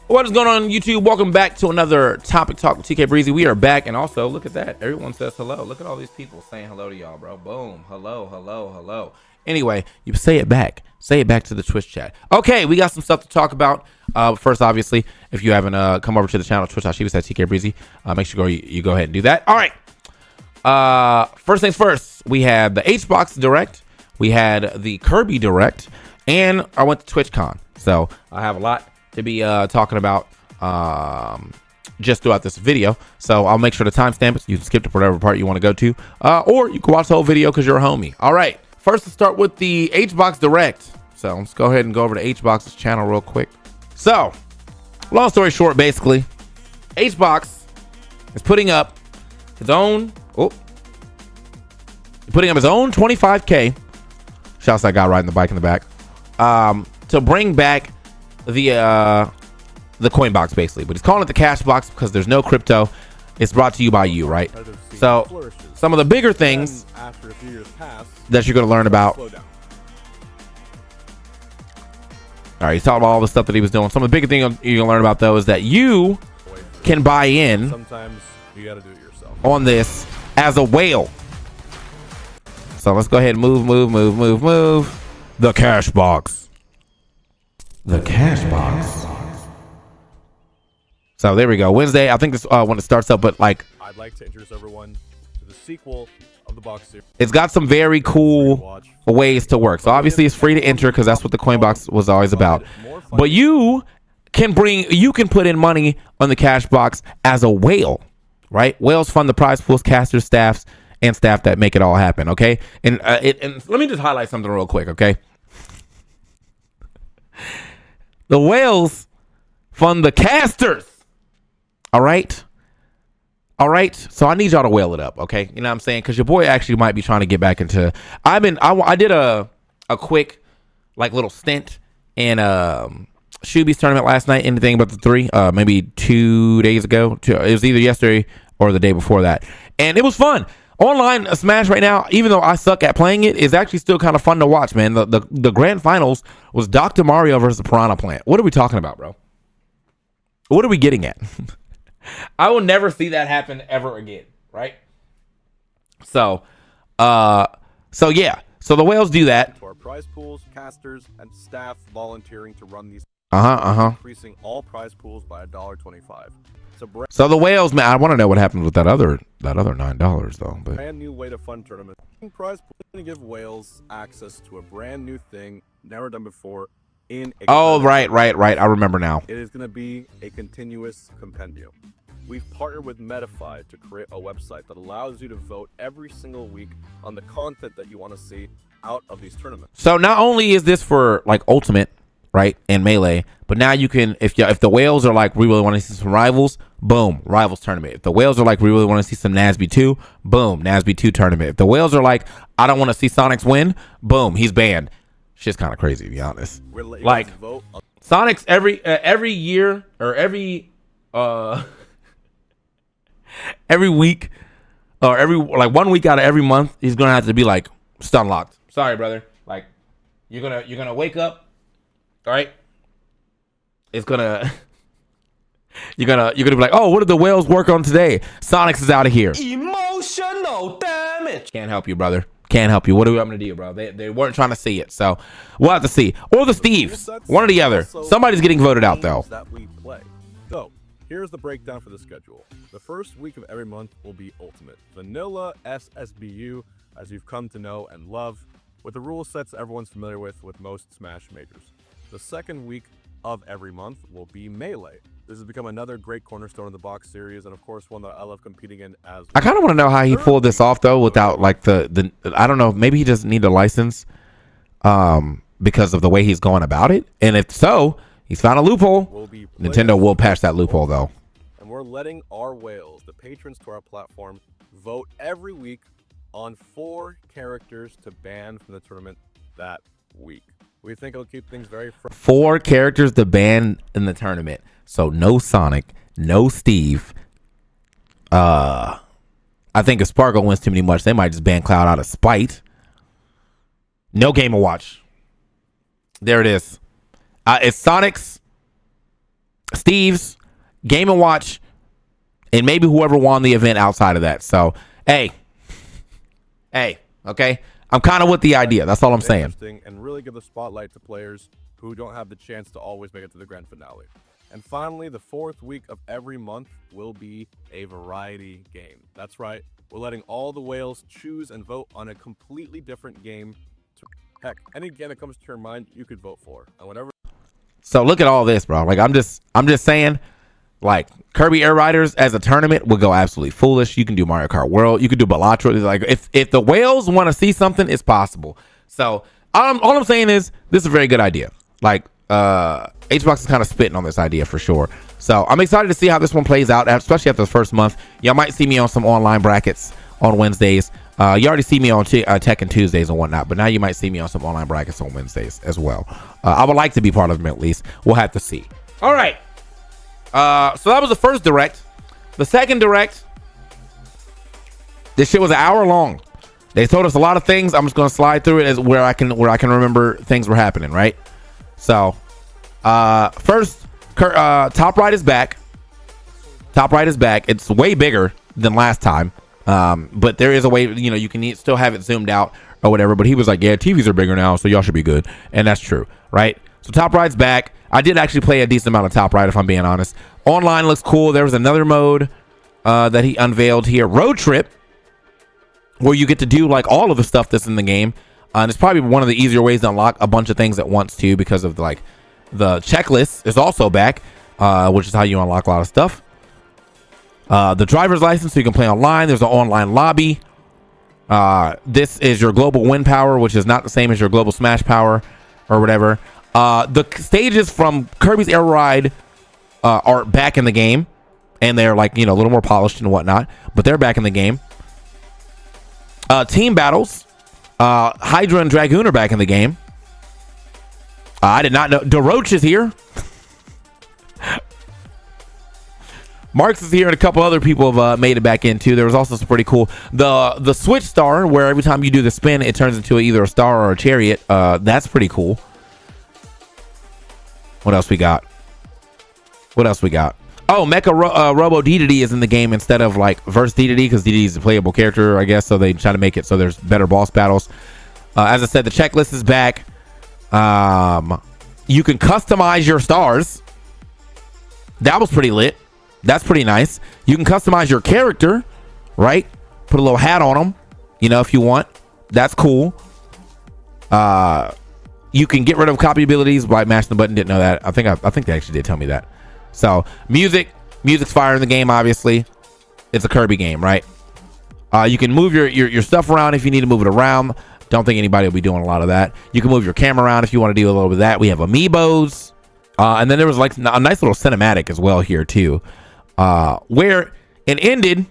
What is going on, YouTube? Welcome back to another Topic Talk with TK Breezy. We are back, and also look at that. Everyone says hello. Look at all these people saying hello to y'all, bro. Boom. Hello, hello, hello. Anyway, you say it back. Say it back to the Twitch chat. Okay, we got some stuff to talk about. First, obviously, if you haven't come over to the channel, twitch.tv/TK Breezy, make sure you go ahead and do that. All right. First things first, we had the HBox Direct, we had the Kirby Direct, and I went to TwitchCon. So I have a lot to be talking about just throughout this video. So I'll make sure to timestamp it. You can skip to whatever part you want to go to, or you can watch the whole video because you're a homie. All right. First, let's start with the HBox Direct. So let's go ahead and go over to HBox's channel real quick. So, long story short, basically, HBox is putting up his own. Putting up his own 25K. Shouts that guy riding the bike in the back. To bring back the coin box, basically, but he's calling it the cash box because there's no crypto. It's brought to you by you, right? So some of the bigger things after a few years pass, that you're going to learn about. All right, he's talking about all the stuff that he was doing. Some of the bigger things you're going to learn about, though, is that you can buy in. Sometimes you got to do it yourself on this as a whale. So let's go ahead and move. The cash box. The cash box. So there we go. Wednesday. I think this when it starts up, but like I'd like to introduce everyone to the sequel of the box series. It's got some very cool ways to work. So obviously it's free to enter because that's what the coin box was always about. But you can put in money on the cash box as a whale, right? Whales fund the prize pools, casters, staff that make it all happen. Okay. And and let me just highlight something real quick. Okay. The whales fund the casters. All right. So I need y'all to whale it up. Okay. You know what I'm saying? Because your boy actually might be trying to get back into. I did a quick like little stint in Shuby's tournament last night. Anything but the three, maybe 2 days ago. It was either yesterday or the day before that, and it was fun. Online Smash right now, even though I suck at playing it, is actually still kind of fun to watch, man. The grand finals was Dr. Mario versus the Piranha Plant. What are we talking about, bro? What are we getting at? I will never see that happen ever again, right? So yeah. So the whales do that. To our prize pools, casters, and staff volunteering to run these. Increasing all prize pools by $1.25. So the whales, man, I want to know what happened with that other $9 though. But brand new way to fund tournament. Prize pool is going to give whales access to a brand new thing never done before. Right. I remember now. It is going to be a continuous compendium. We've partnered with Metafy to create a website that allows you to vote every single week on the content that you want to see out of these tournaments. So not only is this for like Ultimate, right, and Melee, but now you can, if the whales are like, we really want to see some rivals, boom, rivals tournament. If the whales are like, we really want to see some NASB 2, boom, NASB 2 tournament. If the whales are like, I don't want to see Sonic's win, boom, he's banned. Shit's kind of crazy, to be honest. Like Sonic's every year or every week or every like 1 week out of every month, he's gonna have to be like stun locked. Sorry, brother. Like you're gonna wake up, all right? It's gonna you're gonna be like, oh, what did the whales work on today? Sonic's is out of here. Emotional damage. Can't help you, brother. Can't help you. What do I'm gonna do, bro? They weren't trying to see it, so we'll have to see. Or the Steves, one or the other. Somebody's getting voted out though. That we play. So here's the breakdown for the schedule. The first week of every month will be Ultimate, vanilla SSBU, as you've come to know and love, with the rule sets everyone's familiar with most Smash majors. The second week of every month will be Melee. This has become another great cornerstone of the box series, and of course one that I love competing in as well. I kind of want to know how he pulled this off though, without like the I don't know, maybe he doesn't need a license because of the way he's going about it. And if so, he's found a loophole. Nintendo will patch that loophole though. And we're letting our whales, the patrons to our platform, vote every week on 4 characters to ban from the tournament that week. We think it'll keep things very fresh. 4 characters to ban in the tournament. So no Sonic, no Steve. I think if Sparkle wins too many much, they might just ban Cloud out of spite. No Game & Watch. There it is. It's Sonic's Steve's, Game & Watch, and maybe whoever won the event outside of that. So, hey, okay? I'm kind of with the idea. That's all I'm saying. Interesting, and really give the spotlight to players who don't have the chance to always make it to the grand finale. And finally, the 4th week of every month will be a variety game. That's right. We're letting all the whales choose and vote on a completely different game. Heck, any game that comes to your mind, you could vote for. And whatever. So look at all this, bro. Like I'm just saying, like Kirby Air Riders as a tournament would go absolutely foolish. You can do Mario Kart World. You can do Balatro. Like if the whales want to see something, it's possible. So all I'm saying is this is a very good idea. Like HBox is kind of spitting on this idea for sure. So I'm excited to see how this one plays out, especially after the first month. Y'all might see me on some online brackets on Wednesdays. You already see me on Tekken Tuesdays and whatnot, but now you might see me on some online brackets on Wednesdays as well. I would like to be part of them at least. We'll have to see. All right. So that was the first direct. The second direct, this shit was an hour long. They told us a lot of things. I'm just gonna slide through it as where I can remember things were happening, right? So first, Top Right is back. Top Right is back. It's way bigger than last time. But there is a way, you know, you can still have it zoomed out or whatever. But he was like, yeah, TVs are bigger now, so y'all should be good. And that's true, right? So Top Ride's back. I did actually play a decent amount of Top Ride, if I'm being honest. Online looks cool. There was another mode that he unveiled here, Road Trip, where you get to do like all of the stuff that's in the game. And it's probably one of the easier ways to unlock a bunch of things at once too, because of like the checklist is also back, which is how you unlock a lot of stuff. The driver's license, so you can play online. There's an online lobby. This is your global win power, which is not the same as your global smash power or whatever. The stages from Kirby's Air Ride are back in the game, and they're like, you know, a little more polished and whatnot, but they're back in the game. Team battles, Hydra and Dragoon are back in the game. I did not know DeRoach is here. Marks is here, and a couple other people have made it back in too. There was also some pretty cool the Switch Star, where every time you do the spin, it turns into either a star or a chariot. That's pretty cool. What else we got? Oh, Mecha Robo Dedede is in the game instead of like Verse Dedede, because Dedede is a playable character, I guess. So they try to make it so there's better boss battles. As I said, the checklist is back. You can customize your stars. That was pretty lit. That's pretty nice. You can customize your character, right? Put a little hat on them, you know, if you want. That's cool. You can get rid of copy abilities by mashing the button. Didn't know that. I think they actually did tell me that. So music's fire in the game. Obviously, it's a Kirby game, right? You can move your stuff around if you need to move it around. Don't think anybody will be doing a lot of that. You can move your camera around if you want to do a little bit of that. We have amiibos, and then there was like a nice little cinematic as well here too, where it ended,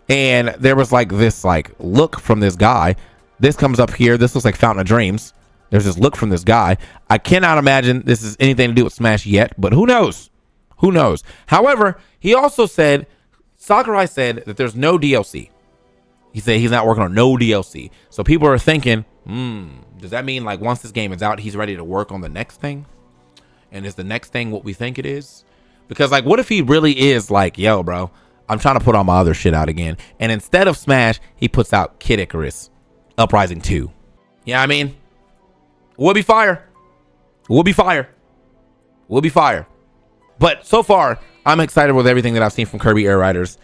and there was like this like look from this guy. This comes up here. This looks like Fountain of Dreams. There's this look from this guy. I cannot imagine this is anything to do with Smash yet, but who knows? Who knows? However, he also said, Sakurai said that there's no DLC. He said he's not working on no DLC. So people are thinking, does that mean like once this game is out, he's ready to work on the next thing? And is the next thing what we think it is? Because like, what if he really is like, yo, bro, I'm trying to put all my other shit out again. And instead of Smash, he puts out Kid Icarus Uprising 2. Yeah, I mean, would be fire. Would be fire. Would be fire. But so far, I'm excited with everything that I've seen from Kirby Air Riders.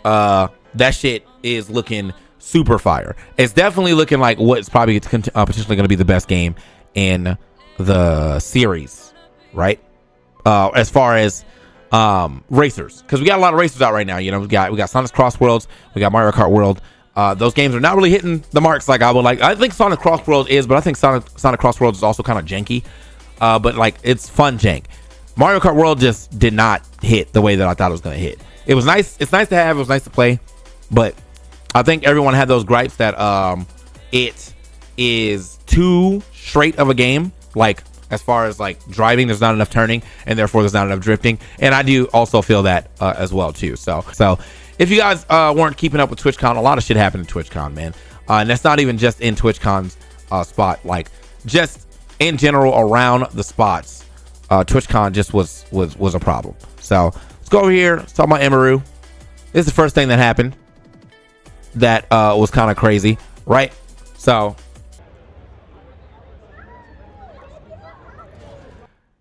That shit is looking super fire. It's definitely looking like what's probably potentially going to be the best game in the series, right? As far as racers, because we got a lot of racers out right now. You know, we got Sonic's Cross Worlds, we got Mario Kart World. Those games are not really hitting the marks like I would like. I think Sonic Cross World is, but I think Sonic Cross Worlds is also kind of janky. But like, it's fun jank. Mario Kart World just did not hit the way that I thought it was going to hit. It was nice. It's nice to have. It was nice to play. But I think everyone had those gripes that it is too straight of a game. Like, as far as like driving, there's not enough turning, and therefore there's not enough drifting. And I do also feel that as well too. So if you guys weren't keeping up with TwitchCon, a lot of shit happened in TwitchCon, man. And that's not even just in TwitchCon's spot. Like, just in general around the spots. TwitchCon just was a problem. So let's go over here. Let's talk about Emeru. This is the first thing that happened that was kind of crazy, right? So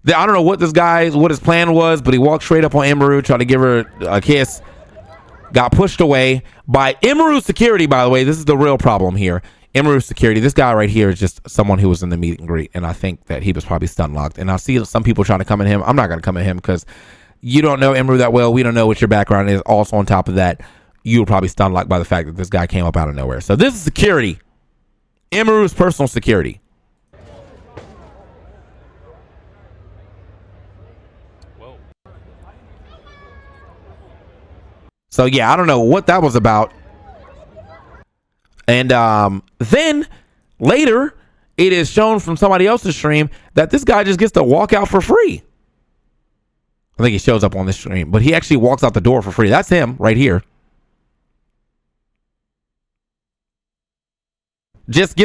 I don't know what his plan was, but he walked straight up on Emeru, tried to give her a kiss, got pushed away by Emeru security. By the way, this is the real problem here. Emeru security. This guy right here is just someone who was in the meet and greet, and I think that he was probably stun locked. And I see some people trying to come at him. I'm not going to come at him because you don't know Emeru that well. We don't know what your background is. Also, on top of that, you were probably stun locked by the fact that this guy came up out of nowhere. So this is security. Emeru's personal security. So yeah, I don't know what that was about. And then later, it is shown from somebody else's stream that this guy just gets to walk out for free. I think he shows up on this stream, but he actually walks out the door for free. That's him right here. Just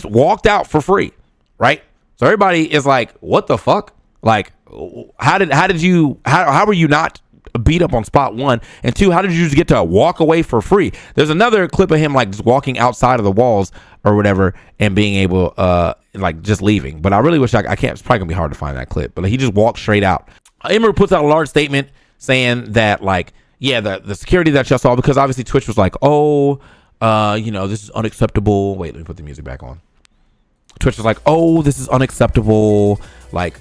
walked out for free, right? So everybody is like, what the fuck? Like, how were you not beat up on spot one? And two, how did you just get to walk away for free? There's another clip of him like just walking outside of the walls or whatever and being able like just leaving, but I really wish I can't. It's probably gonna be hard to find that clip, but he just walked straight out. Emeru puts out a large statement saying that like, yeah, the security that y'all saw, because obviously Twitch was like, oh, this is unacceptable. Wait, let me put the music back on. Twitch was like, oh, this is unacceptable. Like,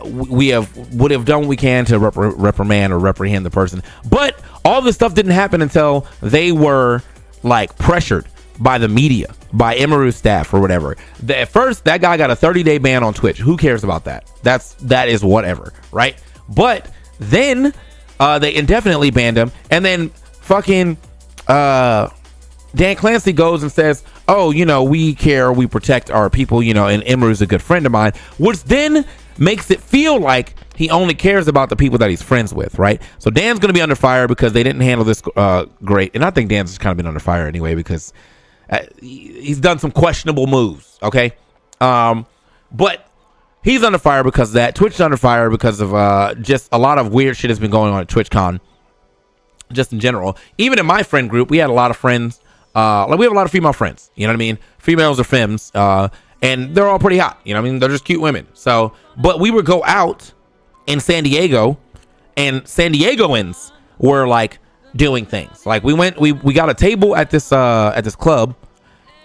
we would have done what we can to reprimand or reprehend the person, but all this stuff didn't happen until they were like pressured by the media, by Emeru's staff or whatever. At first, that guy got a 30-day ban on Twitch. Who cares about that? That is whatever, right? But then they indefinitely banned him, and then fucking Dan Clancy goes and says, oh, we care, we protect our people, and Emeru's a good friend of mine, which then makes it feel like he only cares about the people that he's friends with, right? So Dan's going to be under fire because they didn't handle this great. And I think Dan's just kind of been under fire anyway because he's done some questionable moves, okay? But he's under fire because of that. Twitch is under fire because of just a lot of weird shit has been going on at TwitchCon, just in general. Even in my friend group, we had a lot of friends. Like we have a lot of female friends, you know what I mean? Females or femmes, and they're all pretty hot, you know what I mean? They're just cute women. So, but we would go out in San Diego, and San Diegoans were like doing things. Like we got a table at this club,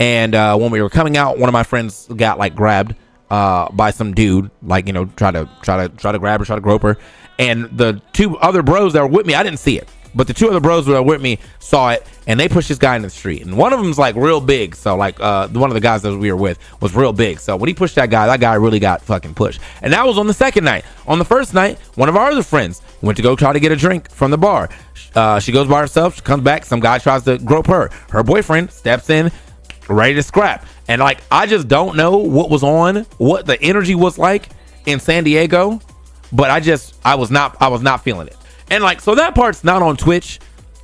and when we were coming out, one of my friends got like grabbed by some dude, like, try to grab her, try to grope her, and the two other bros that were with me, I didn't see it. But the two other bros that were with me saw it, and they pushed this guy in the street. And one of them's like real big. So like one of the guys that we were with was real big. So when he pushed that guy really got fucking pushed. And that was on the second night. On the first night, one of our other friends went to go try to get a drink from the bar. She goes by herself. She comes back. Some guy tries to grope her. Her boyfriend steps in, ready to scrap. And like, I just don't know what was on, what the energy was like in San Diego. But I was not feeling it. And like, so that part's not on Twitch,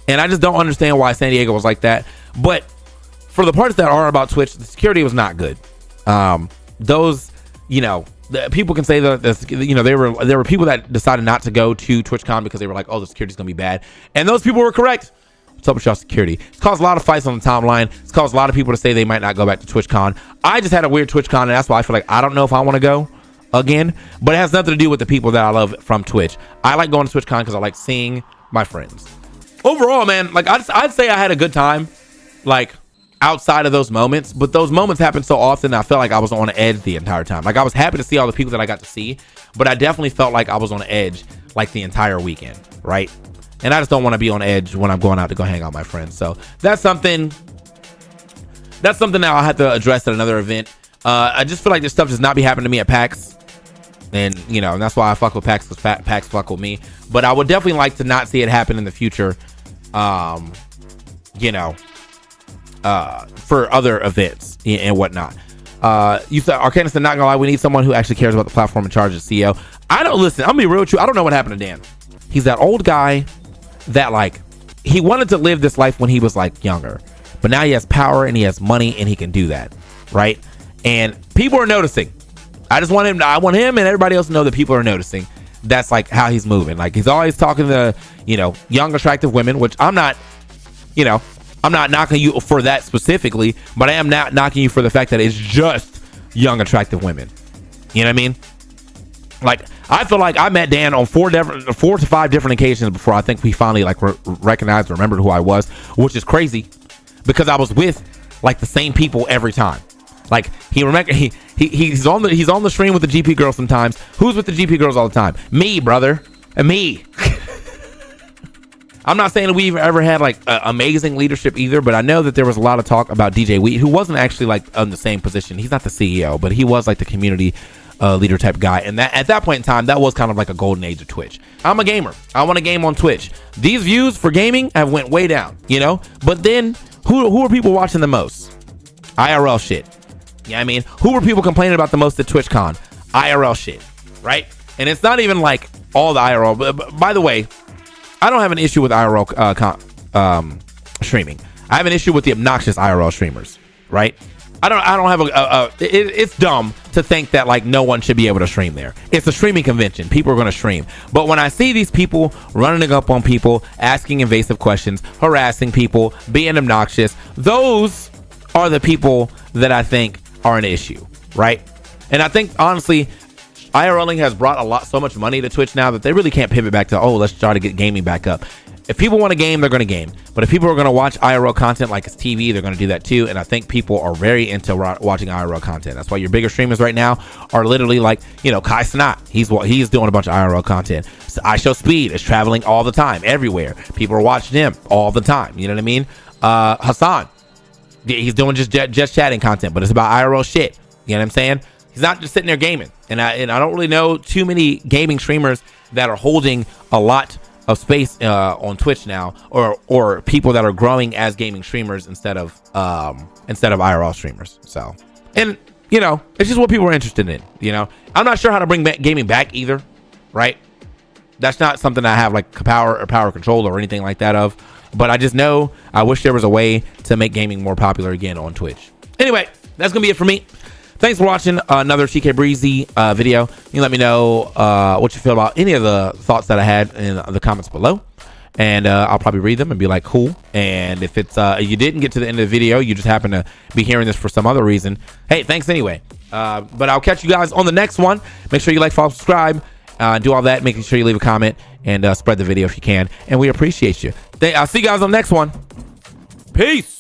and I just don't understand why San Diego was like that. But for the parts that are about Twitch, the security was not good. Those, the people can say that there were people that decided not to go to TwitchCon because they were like, oh, the security's gonna be bad, and those people were correct. What's up with y'all security? It's caused a lot of fights on the timeline. It's caused a lot of people to say they might not go back to TwitchCon. I just had a weird TwitchCon, and that's why I feel like I don't know if I want to go again, but it has nothing to do with the people that I love from Twitch. I like going to TwitchCon because I like seeing my friends. Overall, man, like I'd say I had a good time, like outside of those moments, but those moments happen so often I felt like I was on edge the entire time. Like I was happy to see all the people that I got to see, but I definitely felt like I was on edge like the entire weekend, right? And I just don't want to be on edge when I'm going out to go hang out with my friends. So that's something that I'll have to address at another event. I just feel like this stuff does not be happening to me at PAX. And that's why I fuck with PAX, because PAX fuck with me. But I would definitely like to not see it happen in the future. For other events and whatnot. You said Arcanus said, not gonna lie, we need someone who actually cares about the platform and charges CEO. I'm gonna be real with you. I don't know what happened to Dan. He's that old guy that like he wanted to live this life when he was like younger, but now he has power and he has money and he can do that, right? And people are noticing. I just want him. I want him and everybody else to know that people are noticing. That's like how he's moving. Like he's always talking to, you know, young attractive women, which I'm not, you know, I'm not knocking you for that specifically, but I am not knocking you for the fact that it's just young attractive women. You know what I mean? Like I feel like I met Dan on 4 to 5 different occasions before I think we finally like recognized, remembered who I was, which is crazy because I was with like the same people every time. Like he's on the stream with the GP girls sometimes. Who's with the GP girls all the time? Me, brother, and me. I'm not saying that we've ever had like amazing leadership either, but I know that there was a lot of talk about DJ Wheat, who wasn't actually like in the same position. He's not the CEO, but he was like the community leader type guy. And that at that point in time, that was kind of like a golden age of Twitch. I'm a gamer. I want to game on Twitch. These views for gaming have went way down, you know. But then who are people watching the most? IRL shit. Yeah, I mean, who were people complaining about the most at TwitchCon? IRL shit, right? And it's not even like all the IRL. But by the way, I don't have an issue with IRL streaming. I have an issue with the obnoxious IRL streamers, right? I don't have it's dumb to think that like no one should be able to stream there. It's a streaming convention. People are going to stream. But when I see these people running up on people, asking invasive questions, harassing people, being obnoxious, those are the people that I think are an issue, right? And I think honestly, IRLing has brought so much money to Twitch now that they really can't pivot back to, oh, let's try to get gaming back up. If people want to game, they're going to game. But if people are going to watch IRL content like it's TV, they're going to do that too. And I think people are very into watching IRL content. That's why your bigger streamers right now are literally like, you know, Kai Cenat. He's doing a bunch of IRL content. So I Show Speed is traveling all the time, everywhere. People are watching him all the time. You know what I mean? Hassan, he's doing just chatting content, but it's about IRL shit. You know what I'm saying? He's not just sitting there gaming. And I don't really know too many gaming streamers that are holding a lot of space on Twitch now, or people that are growing as gaming streamers instead of IRL streamers. So, and you know, it's just what people are interested in. You know, I'm not sure how to bring gaming back either, right? That's not something I have like power control or anything like that of. But I just know I wish there was a way to make gaming more popular again on Twitch. Anyway, that's gonna be it for me. Thanks for watching another TK Breezy video. You can let me know what you feel about any of the thoughts that I had in the comments below, and I'll probably read them and be like, cool. And if it's you didn't get to the end of the video, you just happen to be hearing this for some other reason, hey, thanks anyway. But I'll catch you guys on the next one. Make sure you like, follow, subscribe, do all that. Making sure you leave a comment and spread the video if you can, and we appreciate you. I'll see you guys on the next one. Peace.